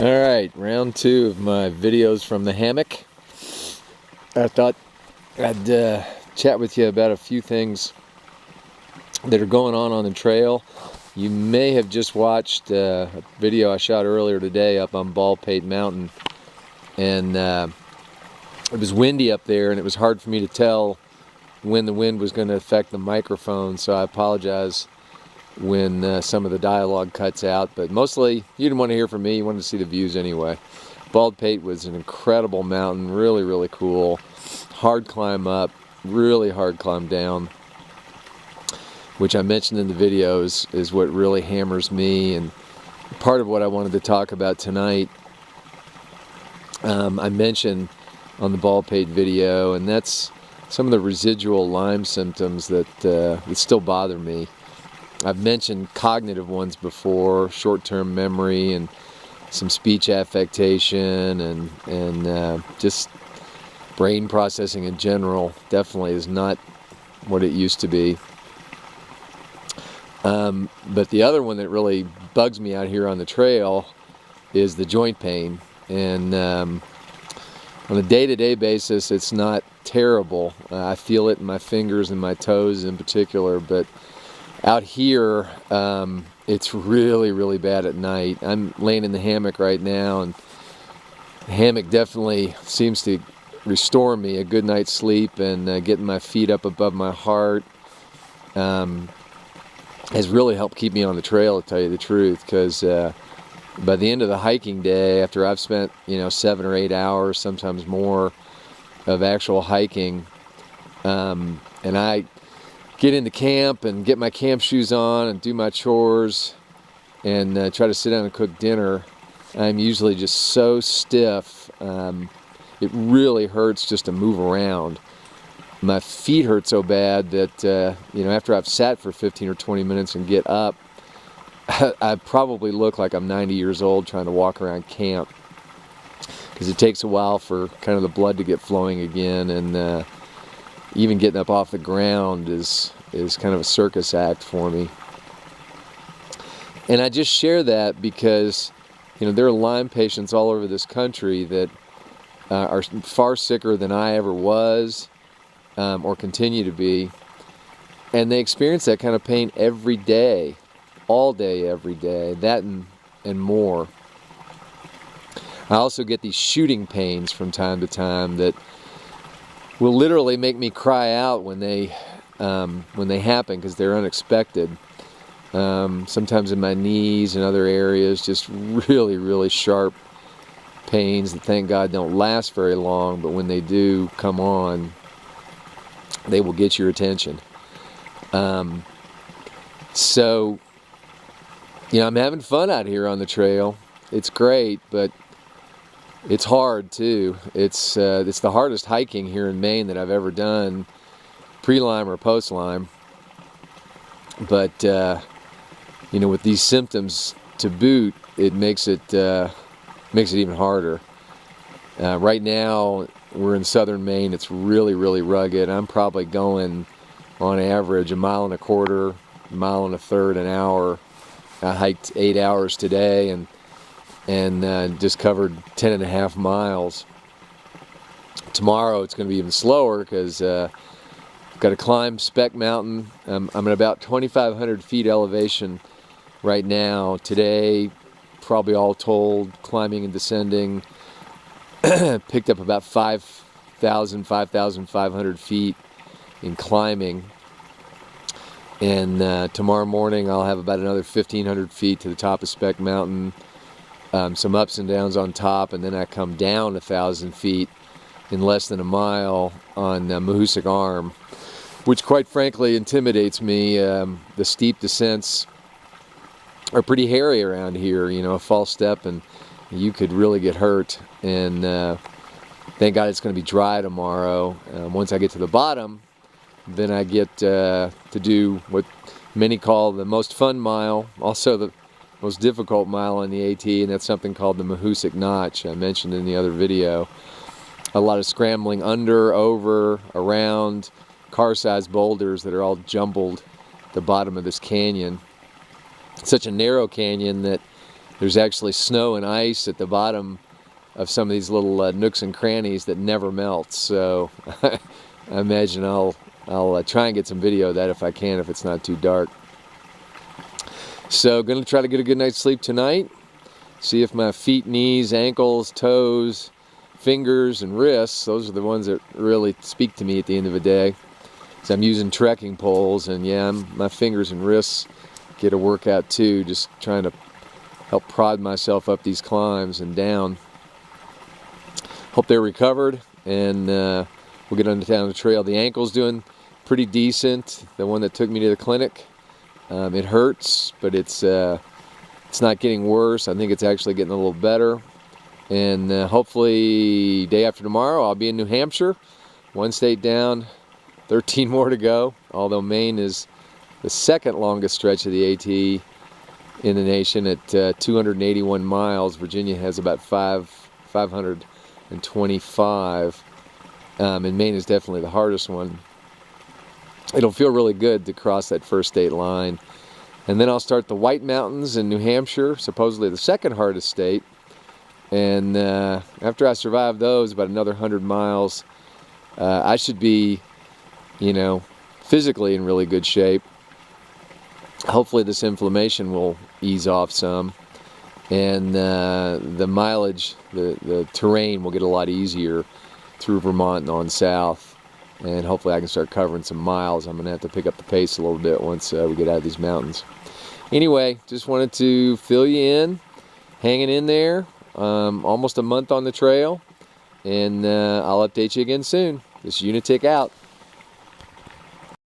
Alright, round two of my videos from the hammock. I thought I'd chat with you about a few things that are going on the trail. You may have just watched a video I shot earlier today up on Baldpate Mtn, and it was windy up there and it was hard for me to tell when the wind was going to affect the microphone, so I apologize when some of the dialogue cuts out, but mostly you didn't want to hear from me, you wanted to see the views anyway. Baldpate was an incredible mountain, really cool. Hard climb up, really hard climb down, which I mentioned in the videos is what really hammers me, and part of what I wanted to talk about tonight. I mentioned on the Baldpate video, and that's some of the residual Lyme symptoms that still bother me. I've mentioned cognitive ones before, short-term memory and some speech affectation and just brain processing in general definitely is not what it used to be. But the other one that really bugs me out here on the trail is the joint pain. And on a day-to-day basis, it's not terrible. I feel it in my fingers and my toes in particular, but out here, it's really bad at night. I'm laying in the hammock right now, and the hammock definitely seems to restore me a good night's sleep, and getting my feet up above my heart has really helped keep me on the trail, to tell you the truth, because by the end of the hiking day, after I've spent 7 or 8 hours, sometimes more, of actual hiking, and I get into camp and get my camp shoes on and do my chores and try to sit down and cook dinner, I'm usually just so stiff. It really hurts just to move around. My feet hurt so bad that after I've sat for 15 or 20 minutes and get up, I probably look like I'm 90 years old trying to walk around camp, because it takes a while for kind of the blood to get flowing again, and even getting up off the ground is kind of a circus act for me. And I just share that because there are Lyme patients all over this country that are far sicker than I ever was, or continue to be, and they experience that kind of pain every day, all day, every day, that and more. I also get these shooting pains from time to time that will literally make me cry out when they happen, because they're unexpected. Sometimes in my knees and other areas, just really sharp pains that, thank God, don't last very long, but when they do come on, they will get your attention. So I'm having fun out here on the trail. It's great, but it's hard too. It's the hardest hiking here in Maine that I've ever done, pre-Lyme or post-Lyme. But with these symptoms to boot, it makes it even harder. Right now, we're in southern Maine. It's really rugged. I'm probably going on average 1.25 miles, 1.33 miles an hour. I hiked 8 hours today and just covered 10.5 miles. Tomorrow it's going to be even slower, because I've got to climb Speck Mountain. I'm at about 2,500 feet elevation right now. Today, probably all told, climbing and descending, picked up about 5,500 feet in climbing. And tomorrow morning I'll have about another 1,500 feet to the top of Speck Mountain. Some ups and downs on top, and then I come down 1,000 feet in less than a mile on Mahoosuc Arm, which quite frankly intimidates me. The steep descents are pretty hairy around here. A false step and you could really get hurt, and thank God it's going to be dry tomorrow. Once I get to the bottom, then I get to do what many call the most fun mile, also the most difficult mile on the AT, and that's something called the Mahoosuc Notch. I mentioned in the other video. A lot of scrambling under, over, around car-sized boulders that are all jumbled at the bottom of this canyon. It's such a narrow canyon that there's actually snow and ice at the bottom of some of these little nooks and crannies that never melts. So I imagine I'll try and get some video of that if I can, if it's not too dark. So going to try to get a good night's sleep tonight. See if my feet, knees, ankles, toes, fingers, and wrists, those are the ones that really speak to me at the end of the day. So I'm using trekking poles, and yeah, my fingers and wrists get a workout too, just trying to help prod myself up these climbs and down. Hope they're recovered, and we'll get on down the trail. The ankle's doing pretty decent. The one that took me to the clinic, it hurts, but it's not getting worse. I think it's actually getting a little better. And hopefully day after tomorrow I'll be in New Hampshire. One state down, 13 more to go. Although Maine is the second longest stretch of the AT in the nation at 281 miles. Virginia has about 525. And Maine is definitely the hardest one. It'll feel really good to cross that first state line. And then I'll start the White Mountains in New Hampshire, supposedly the second hardest state. And after I survive those, about another 100 miles, I should be, physically in really good shape. Hopefully this inflammation will ease off some. And the mileage, the terrain will get a lot easier through Vermont and on south. And hopefully I can start covering some miles. I'm going to have to pick up the pace a little bit once we get out of these mountains. Anyway, just wanted to fill you in, hanging in there. Almost a month on the trail, and I'll update you again soon. This is Unitic out.